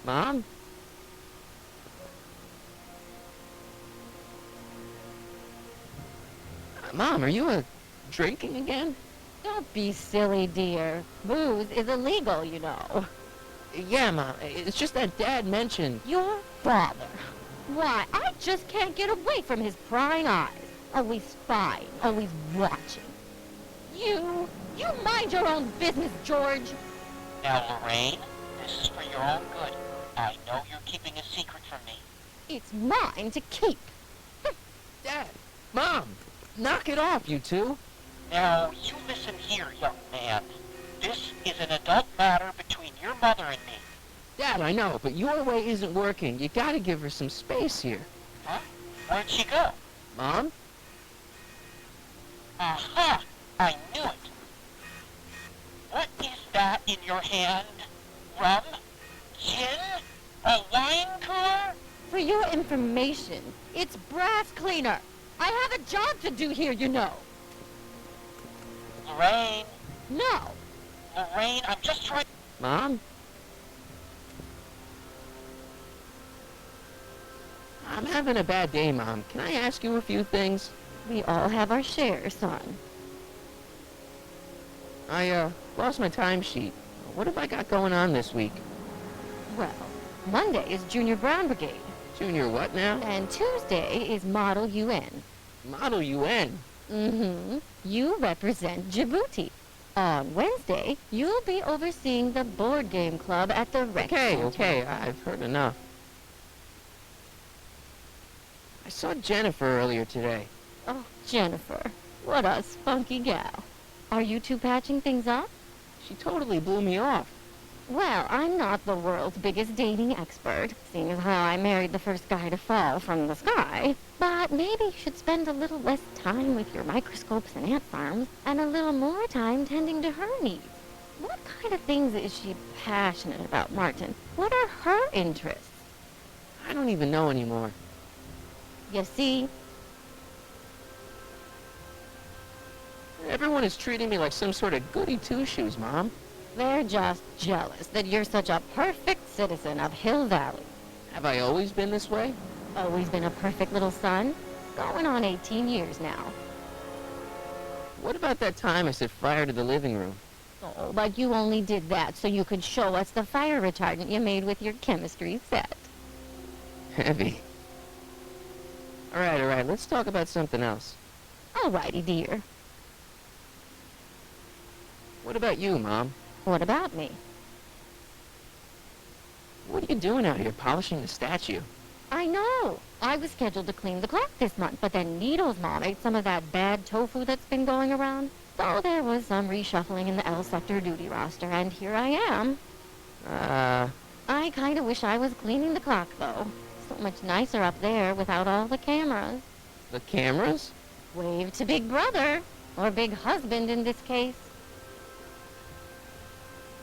Mom? Mom, are you drinking again? Don't be silly, dear. Booze is illegal, you know. Yeah, Mom. It's just that Dad mentioned... Your father. Why, I just can't get away from his prying eyes. Always spying, always watching. You mind your own business, George. Now, Lorraine, this is for your own good. I know you're keeping a secret from me. It's mine to keep. Dad! Mom! Knock it off, you two! Now, you listen here, young man. This is an adult matter between your mother and me. Dad, I know, but your way isn't working. You gotta give her some space here. Huh? Where'd she go? Mom? Aha! I knew it. What is that in your hand? Rum? Gin? A wine cooler? For your information, it's brass cleaner. I have a job to do here, you know. Lorraine, No. Lorraine, I'm just trying... Mom? I'm having a bad day, Mom. Can I ask you a few things? We all have our share, son. I, lost my timesheet. What have I got going on this week? Well, Monday is Junior Brown Brigade, Junior what now? and Tuesday is Model UN. Model UN. Mm-hmm. You represent Djibouti. On Wednesday, you'll be overseeing the board game club at the rec center. Okay, I've heard enough. I saw Jennifer earlier today. Oh, Jennifer. What a spunky gal. Are you two patching things up? She totally blew me off. Well, I'm not the world's biggest dating expert, seeing as how I married the first guy to fall from the sky. But maybe you should spend a little less time with your microscopes and ant farms, and a little more time tending to her needs. What kind of things is she passionate about, Martin? What are her interests? I don't even know anymore. You see? Everyone is treating me like some sort of goody two-shoes, Mom. They're just jealous that you're such a perfect citizen of Hill Valley. Have I always been this way? Always been a perfect little son. Going on 18 years now. What about that time I set fire to the living room? Oh, but you only did that so you could show us the fire retardant you made with your chemistry set. Heavy. All right, let's talk about something else. Alrighty, dear. What about you, Mom? What about me? What are you doing out here, polishing the statue? I know. I was scheduled to clean the clock this month, but then Needle's mom ate some of that bad tofu that's been going around. So there was some reshuffling in the L sector duty roster, and here I am. I kind of wish I was cleaning the clock, though. So much nicer up there without all the cameras. The cameras? Wave to Big Brother, or Big Husband in this case.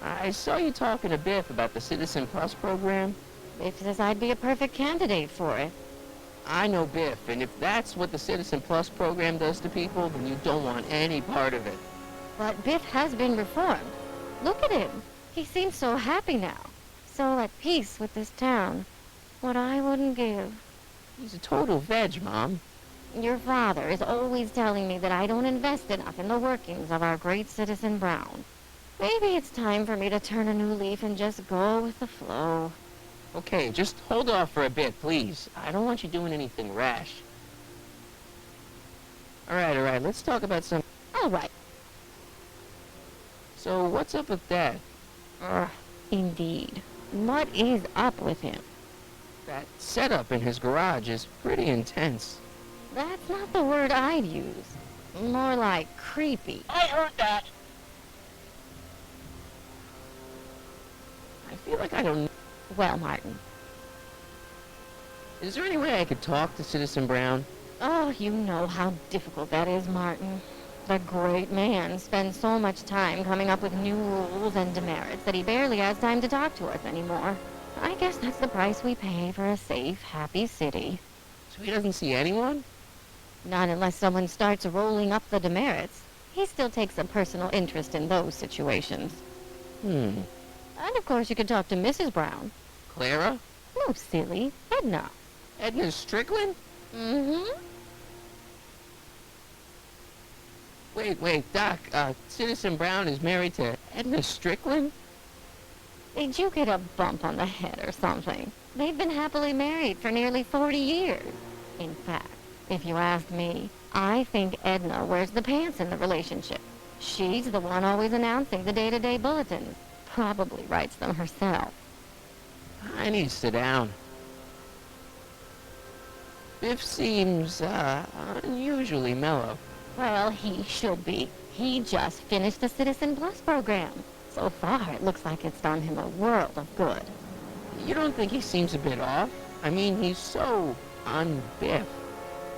I saw you talking to Biff about the Citizen Plus program. Biff says I'd be a perfect candidate for it. I know Biff, and if that's what the Citizen Plus program does to people, then you don't want any part of it. But Biff has been reformed. Look at him. He seems so happy now. So at peace with this town. What I wouldn't give. He's a total veg, Mom. Your father is always telling me that I don't invest enough in the workings of our great Citizen Brown. Maybe it's time for me to turn a new leaf and just go with the flow. Okay, just hold off for a bit, please. I don't want you doing anything rash. All right, let's talk about some... All right. So, what's up with Dad? Indeed. What is up with him? That setup in his garage is pretty intense. That's not the word I'd use. More like creepy. I heard that. I feel like I don't... Well, Martin. Is there any way I could talk to Citizen Brown? Oh, you know how difficult that is, Martin. The great man spends so much time coming up with new rules and demerits that he barely has time to talk to us anymore. I guess that's the price we pay for a safe, happy city. So he doesn't see anyone? Not unless someone starts rolling up the demerits. He still takes a personal interest in those situations. Hmm. And of course you could talk to Mrs. Brown. Clara? No, silly. Edna. Edna Strickland? Mm-hmm. Wait, Doc, Citizen Brown is married to Edna Strickland? Did you get a bump on the head or something? They've been happily married for nearly 40 years. In fact, if you ask me, I think Edna wears the pants in the relationship. She's the one always announcing the day-to-day bulletins. Probably writes them herself. I need to sit down. Biff seems, unusually mellow. Well, he should be. He just finished the Citizen Plus program. So far, it looks like it's done him a world of good. You don't think he seems a bit off? I mean, he's so un-Biff.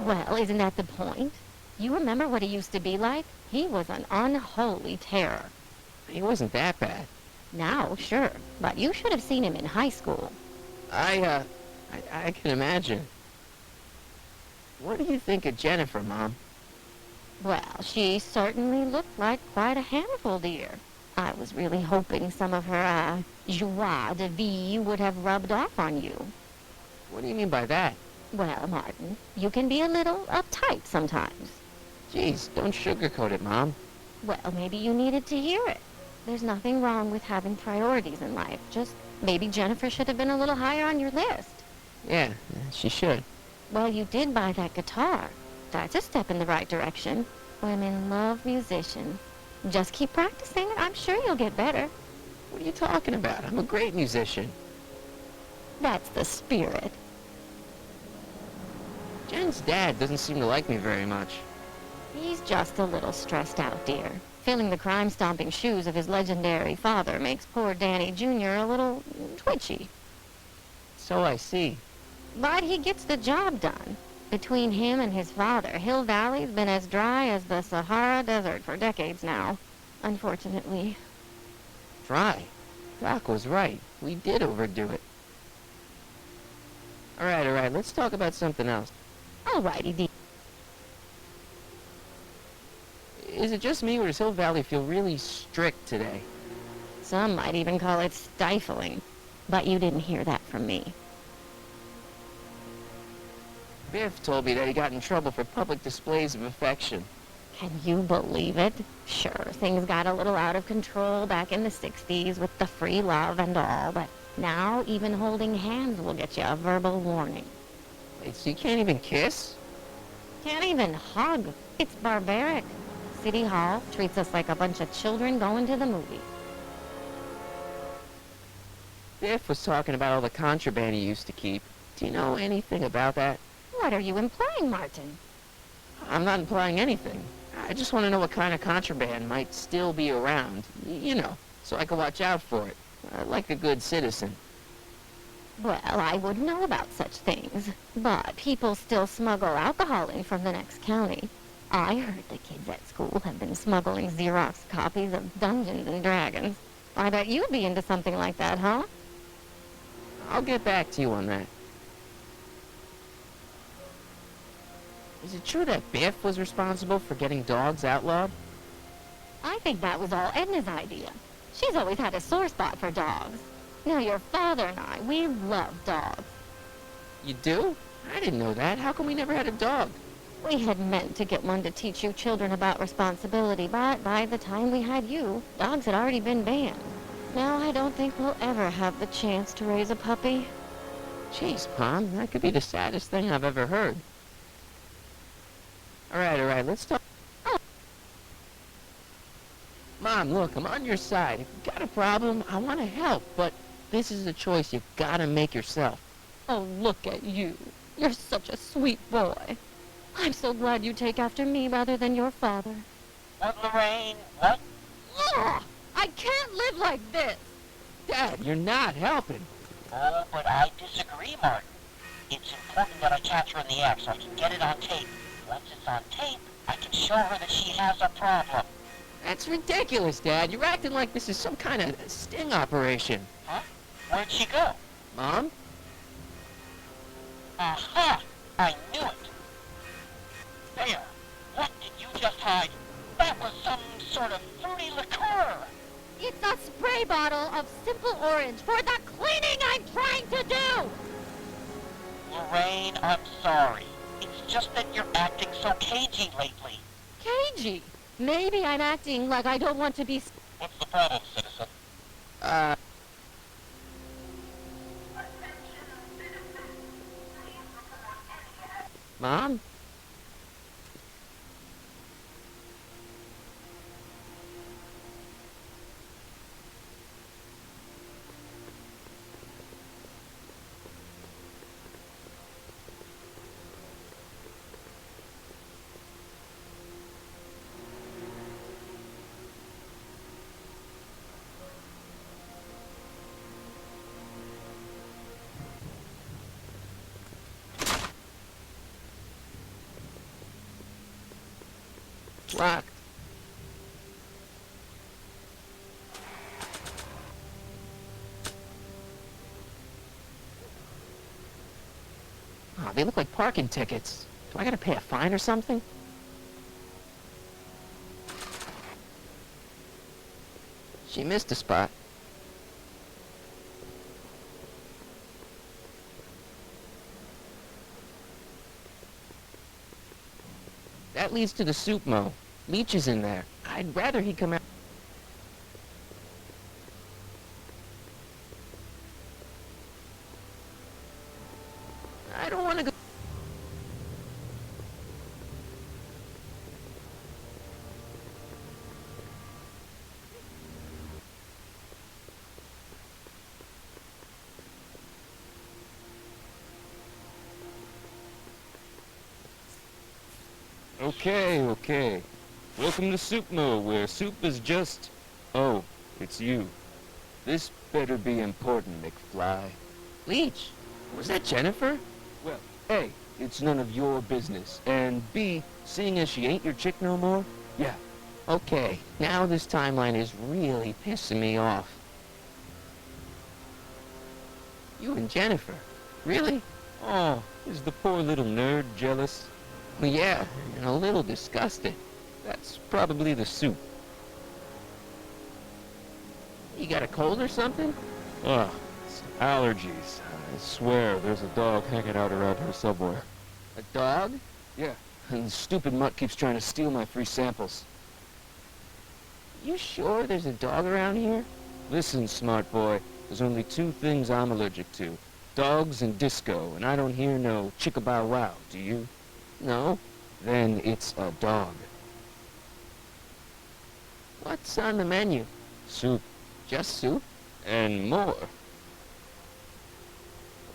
Well, isn't that the point? You remember what he used to be like? He was an unholy terror. He wasn't that bad. Now, sure, but you should have seen him in high school. I can imagine. What do you think of Jennifer, Mom? Well, she certainly looked like quite a handful, dear. I was really hoping some of her, joie de vivre would have rubbed off on you. What do you mean by that? Well, Martin, you can be a little uptight sometimes. Jeez, don't sugarcoat it, Mom. Well, maybe you needed to hear it. There's nothing wrong with having priorities in life. Just maybe Jennifer should have been a little higher on your list. Yeah, she should. Well, you did buy that guitar. That's a step in the right direction. Women love musicians. Just keep practicing. I'm sure you'll get better. What are you talking about? I'm a great musician. That's the spirit. Jen's dad doesn't seem to like me very much. He's just a little stressed out, dear. Filling the crime-stomping shoes of his legendary father makes poor Danny Jr. a little twitchy. So I see. But he gets the job done. Between him and his father, Hill Valley's been as dry as the Sahara Desert for decades now, unfortunately. Dry. Doc was right. We did overdo it. All right, let's talk about something else. Alrighty, dear. Is it just me, or does Hill Valley feel really strict today? Some might even call it stifling. But you didn't hear that from me. Biff told me that he got in trouble for public displays of affection. Can you believe it? Sure, things got a little out of control back in the 60s with the free love and all, but now even holding hands will get you a verbal warning. Wait, so you can't even kiss? Can't even hug. It's barbaric. City Hall treats us like a bunch of children going to the movies. Biff was talking about all the contraband he used to keep. Do you know anything about that? What are you implying, Martin? I'm not implying anything. I just want to know what kind of contraband might still be around. You know, so I can watch out for it. Like a good citizen. Well, I wouldn't know about such things, but people still smuggle alcohol in from the next county. I heard the kids at school have been smuggling Xerox copies of Dungeons and Dragons. I bet you'd be into something like that, huh? I'll get back to you on that. Is it true that Biff was responsible for getting dogs outlawed? I think that was all Edna's idea. She's always had a sore spot for dogs. Now, your father and I, we love dogs. You do? I didn't know that. How come we never had a dog? We had meant to get one to teach you children about responsibility, but by the time we had you, dogs had already been banned. Now I don't think we'll ever have the chance to raise a puppy. Jeez, Mom, that could be the saddest thing I've ever heard. All right, let's talk. Oh. Mom, look, I'm on your side. If you've got a problem, I want to help, but this is a choice you've got to make yourself. Oh, look at you. You're such a sweet boy. I'm so glad you take after me rather than your father. What, Lorraine? What? Ugh! I can't live like this! Dad, you're not helping. Oh, but I disagree, Martin. It's important that I catch her in the act so I can get it on tape. Once it's on tape, I can show her that she has a problem. That's ridiculous, Dad. You're acting like this is some kind of sting operation. Huh? Where'd she go? Mom? Aha! I knew it! There! What did you just hide? That was some sort of fruity liqueur! It's a spray bottle of Simple Orange for the cleaning I'm trying to do! Lorraine, I'm sorry. It's just that you're acting so cagey lately. Cagey! Maybe I'm acting like I don't want to be... What's the problem, citizen? Mom? Locked. Oh, they look like parking tickets. Do I gotta pay a fine or something? She missed a spot. That leads to the soup mo. Leech is in there. I'd rather he come out. I don't want to go. Okay. Welcome to Soup Mo, where soup is just... Oh, it's you. This better be important, McFly. Leech, was that Jennifer? Well, A, it's none of your business, and B, seeing as she ain't your chick no more, yeah. Okay, now this timeline is really pissing me off. You and Jennifer? Really? Oh, is the poor little nerd jealous? Well, yeah, and a little disgusted. That's probably the soup. You got a cold or something? Oh, it's allergies. I swear there's a dog hanging out around here somewhere. A dog? Yeah, and the stupid mutt keeps trying to steal my free samples. You sure there's a dog around here? Listen, smart boy, there's only two things I'm allergic to. Dogs and disco, and I don't hear no chicka-bow-wow, do you? No. Then it's a dog. What's on the menu? Soup. Just soup? And more.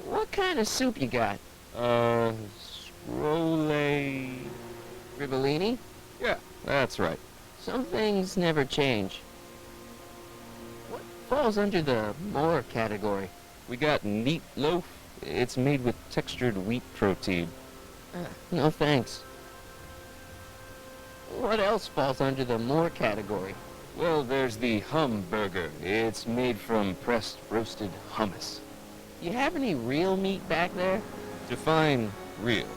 What kind of soup you got? Scrole... Rivellini? Yeah, that's right. Some things never change. What falls under the more category? We got neat loaf. It's made with textured wheat protein. No thanks. What else falls under the more category? Well, there's the hum burger. It's made from pressed roasted hummus. You have any real meat back there? Define real.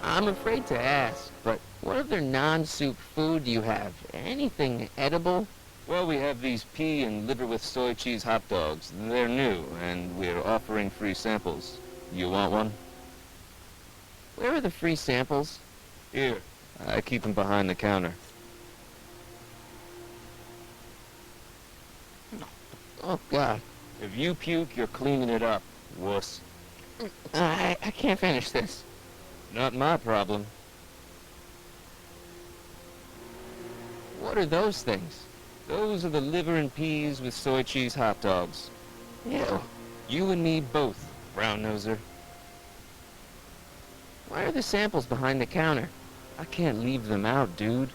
I'm afraid to ask, but what other non-soup food do you have? Anything edible? Well, we have these pea and liver with soy cheese hot dogs. They're new, and we're offering free samples. You want one? Where are the free samples? Here. I keep them behind the counter. Oh, God. If you puke, you're cleaning it up, wuss. I can't finish this. Not my problem. What are those things? Those are the liver and peas with soy cheese hot dogs. Ew. You and me both, brown noser. Why are the samples behind the counter? I can't leave them out, dude.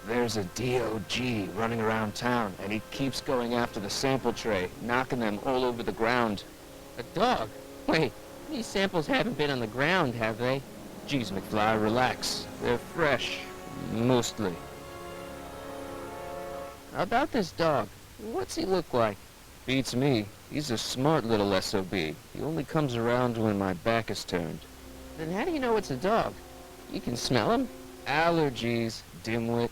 There's a DOG running around town, and he keeps going after the sample tray, knocking them all over the ground. A dog? Wait, these samples haven't been on the ground, have they? Geez, McFly, relax. They're fresh. Mostly. How about this dog? What's he look like? Beats me. He's a smart little SOB. He only comes around when my back is turned. Then how do you know it's a dog? You can smell him? Allergies, dimwit.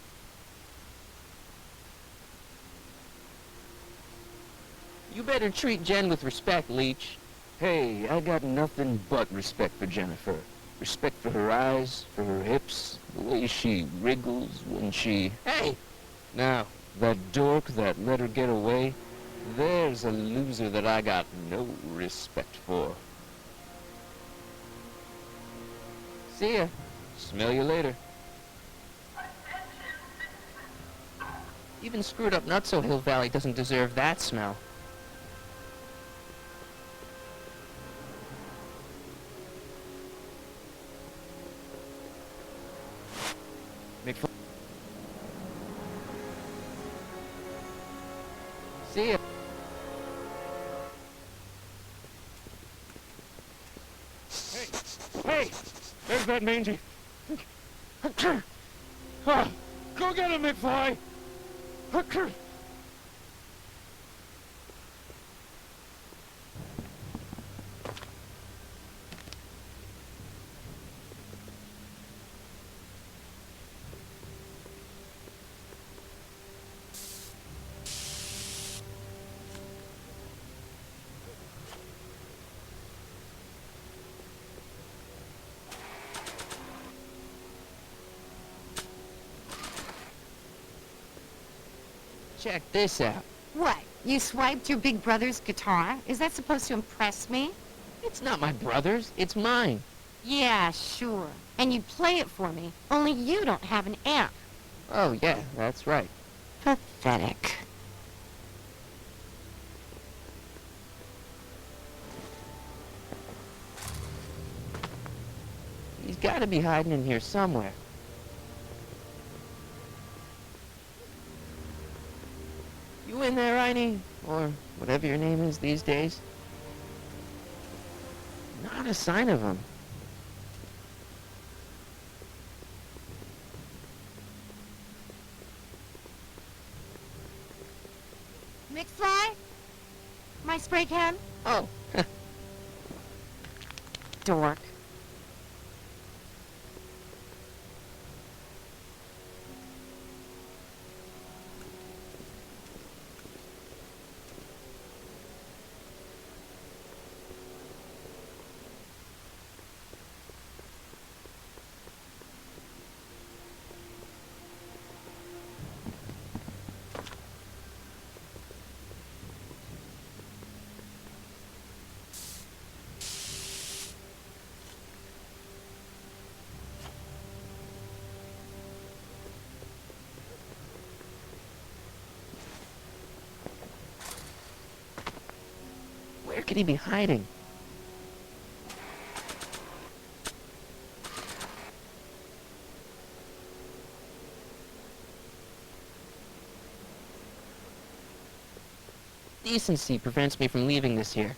You better treat Jen with respect, Leech. Hey, I got nothing but respect for Jennifer. Respect for her eyes, for her hips, the way she wriggles when she... Hey! Now, that dork that let her get away, there's a loser that I got no respect for. See ya. Smell you later. Even screwed up Nutso Hill Valley doesn't deserve that smell. McFly. See ya. Hey! There's that mangy. Ah, go get him, McFly! Check this out. What? You swiped your big brother's guitar? Is that supposed to impress me? It's not my brother's, it's mine. Yeah, sure. And you play it for me, only you don't have an amp. Oh, yeah, that's right. Pathetic. He's gotta be hiding in here somewhere. You in there, Riney? Or whatever your name is these days? Not a sign of him. McFly? My spray can? Oh, Dork. where could he be hiding? Decency prevents me from leaving this here.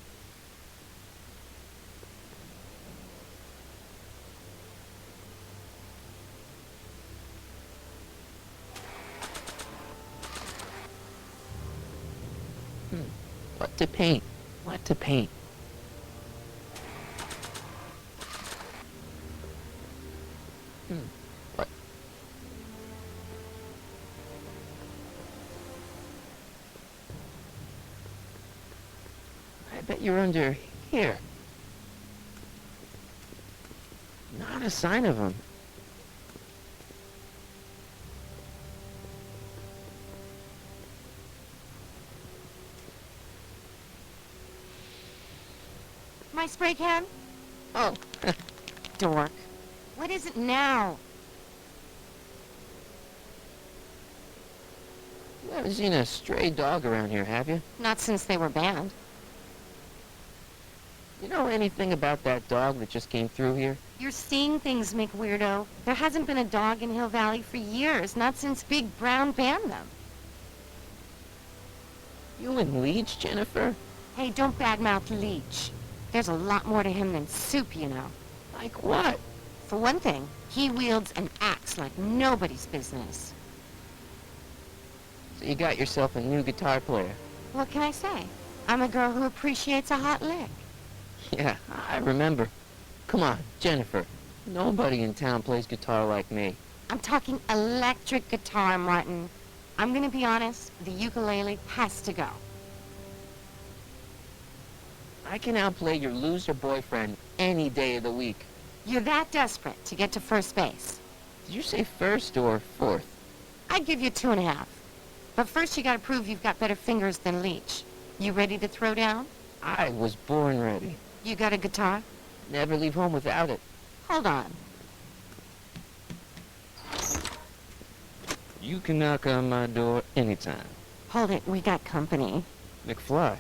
What to paint? What to paint? What? I bet you're under here. Not a sign of him. My spray can? Oh, Dork. What is it now? you haven't seen a stray dog around here, have you? Not since they were banned. You know anything about that dog that just came through here? You're seeing things, McWeirdo. There hasn't been a dog in Hill Valley for years, not since Big Brown banned them. You and Leech, Jennifer? Hey, don't badmouth Leech. There's a lot more to him than soup, you know. Like what? For one thing, he wields an axe like nobody's business. So you got yourself a new guitar player. What can I say? I'm a girl who appreciates a hot lick. Yeah, I remember. Come on, Jennifer. Nobody in town plays guitar like me. I'm talking electric guitar, Martin. I'm gonna be honest, the ukulele has to go. I can outplay your loser boyfriend any day of the week. You're that desperate to get to first base. Did you say first or fourth? I'd give you 2.5. But first you gotta prove you've got better fingers than Leech. You ready to throw down? I was born ready. You got a guitar? Never leave home without it. Hold on. You can knock on my door anytime. Hold it, we got company. McFly,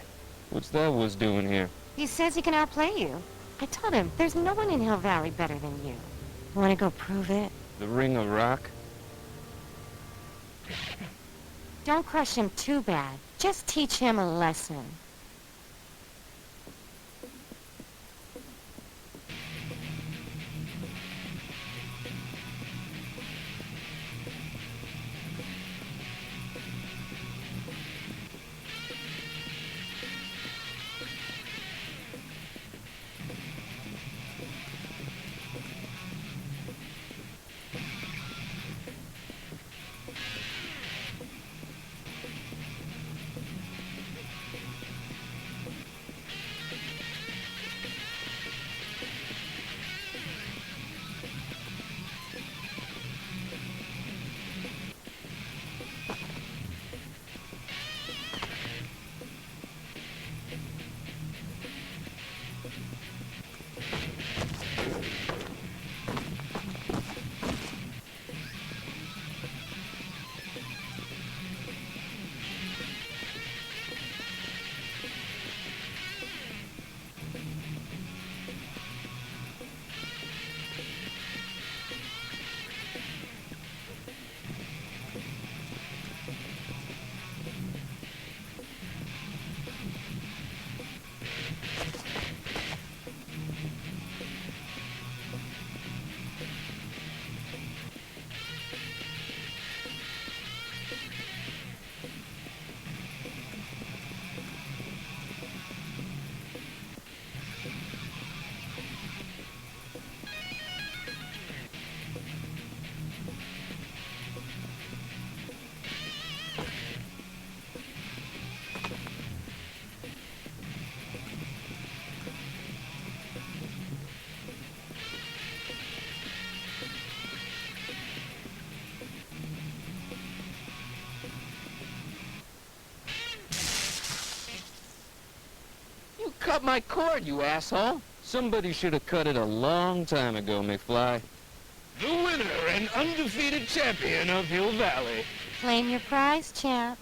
what's that was doing here? He says he can outplay you. I told him, there's no one in Hill Valley better than you. Wanna go prove it? The Ring of Rock? Don't crush him too bad. Just teach him a lesson. You cut my cord, you asshole. Somebody should have cut it a long time ago, McFly. The winner and undefeated champion of Hill Valley. Claim your prize, champ.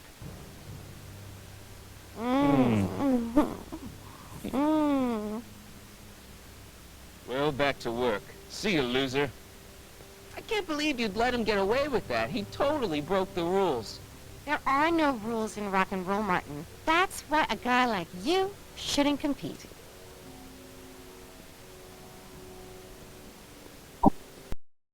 Well, back to work. See you, loser. I can't believe you'd let him get away with that. He totally broke the rules. There are no rules in rock and roll, Martin. That's why a guy like you shouldn't compete.